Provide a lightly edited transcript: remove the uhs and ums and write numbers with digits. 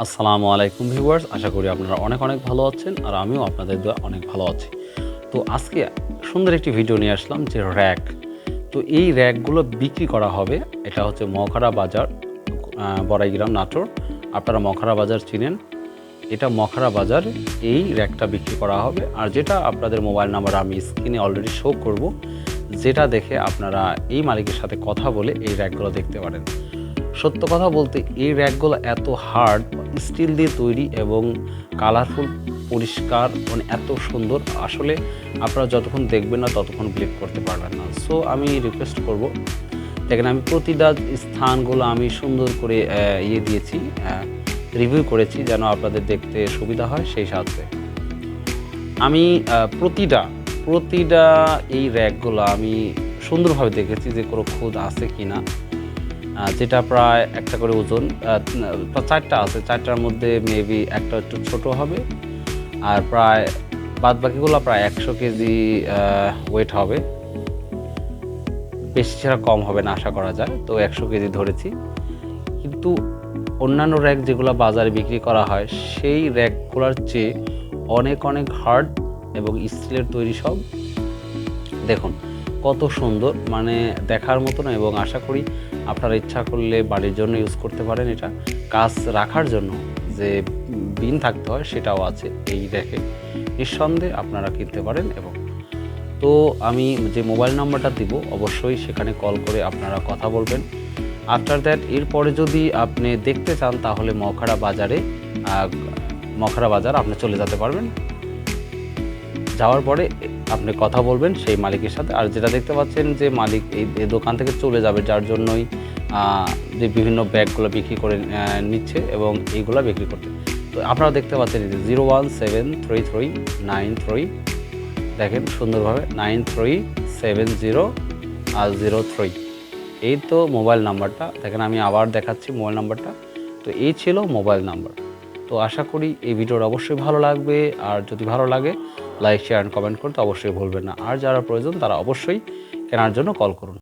আসসালামু আলাইকুম ভিউয়ার্স, আশা করি আপনারা অনেক ভালো আছেন আর আমিও আপনাদের দোয়া অনেক ভালো আছি। তো আজকে সুন্দর একটি ভিডিও নিয়ে আসলাম যে র্যাক। তো এই র্যাকগুলো বিক্রি করা হবে। এটা হচ্ছে মখারা বাজার, বড়াইগ্রাম, নাটোর। আপনারা মখারা বাজার চিনেন। এটা মখারা বাজার, এই র্যাকটা বিক্রি করা হবে। আর যেটা আপনাদের মোবাইল নাম্বার আমি স্ক্রিনে অলরেডি শো করব, যেটা দেখে আপনারা এই মালিকের সাথে কথা বলে এই র্যাকগুলো দেখতে পারেন। সত্য কথা বলতে এই র্যাকগুলো এত হার্ড, স্টিল দিয়ে তৈরি এবং কালারফুল, পরিষ্কার, মানে এত সুন্দর, আসলে আপনারা যতক্ষণ দেখবেন না ততক্ষণ বিলিভ করতে পারবেন না। সো আমি রিকোয়েস্ট করব, দেখেন আমি প্রতিটা স্থানগুলো আমি সুন্দর করে দিয়েছি, রিভিউ করেছি যেন আপনাদের দেখতে সুবিধা হয়। সেই সাথে আমি প্রতিটা এই র্যাকগুলো আমি সুন্দরভাবে দেখেছি যে কোনো খুঁত আছে কি না। যেটা প্রায় একটা করে ওজন, 4টা আছে, 4টার মধ্যে মেবি একটা একটু ছোট হবে আর প্রায় বাদবাকিগুলো প্রায় 100 কেজি ওয়েট হবে। বেশি ছাড়া কম হবে না আশা করা যায়। তো 100 কেজি ধরেছি। কিন্তু অন্যান্য র্যাক যেগুলো বাজারে বিক্রি করা হয় সেই র্যাকগুলোর চেয়ে অনেক হার্ড এবং স্টিলের তৈরি সব। দেখুন কত সুন্দর, মানে দেখার মতো না। এবং আশা করি আপনারা ইচ্ছা করলে বাড়ির জন্য ইউজ করতে পারেন। এটা কাজ রাখার জন্য যে বিন থাকতে হয় সেটাও আছে এই র্যাকে। নিঃসন্দেহে আপনারা কিনতে পারেন। এবং তো আমি যে মোবাইল নাম্বারটা দিব অবশ্যই সেখানে কল করে আপনারা কথা বলবেন। আফটার দ্যাট এরপরে যদি আপনি দেখতে চান তাহলে মখারা বাজার আপনি চলে যেতে পারবেন। যাওয়ার পরে আপনি কথা বলবেন সেই মালিকের সাথে। আর যেটা দেখতে পাচ্ছেন যে মালিক এই দোকান থেকে চলে যাবে, যার জন্যই যে বিভিন্ন ব্যাগগুলো বিক্রি করে নিচ্ছে এবং এইগুলো বিক্রি করতে। তো আপনারা দেখতে পাচ্ছেন যে 0173393, দেখেন সুন্দরভাবে 937003। এই তো মোবাইল নাম্বারটা, দেখেন আমি আবার দেখাচ্ছি মোবাইল নাম্বারটা। তো এই ছিল মোবাইল নাম্বার। তো আশা করি এই ভিডিওটা অবশ্যই ভালো লাগবে। আর যদি ভালো লাগে লাইক, শেয়ার অ্যান্ড কমেন্ট করতে অবশ্যই ভুলবেন না। আর যারা প্রয়োজন তারা অবশ্যই কেনার জন্য কল করুন।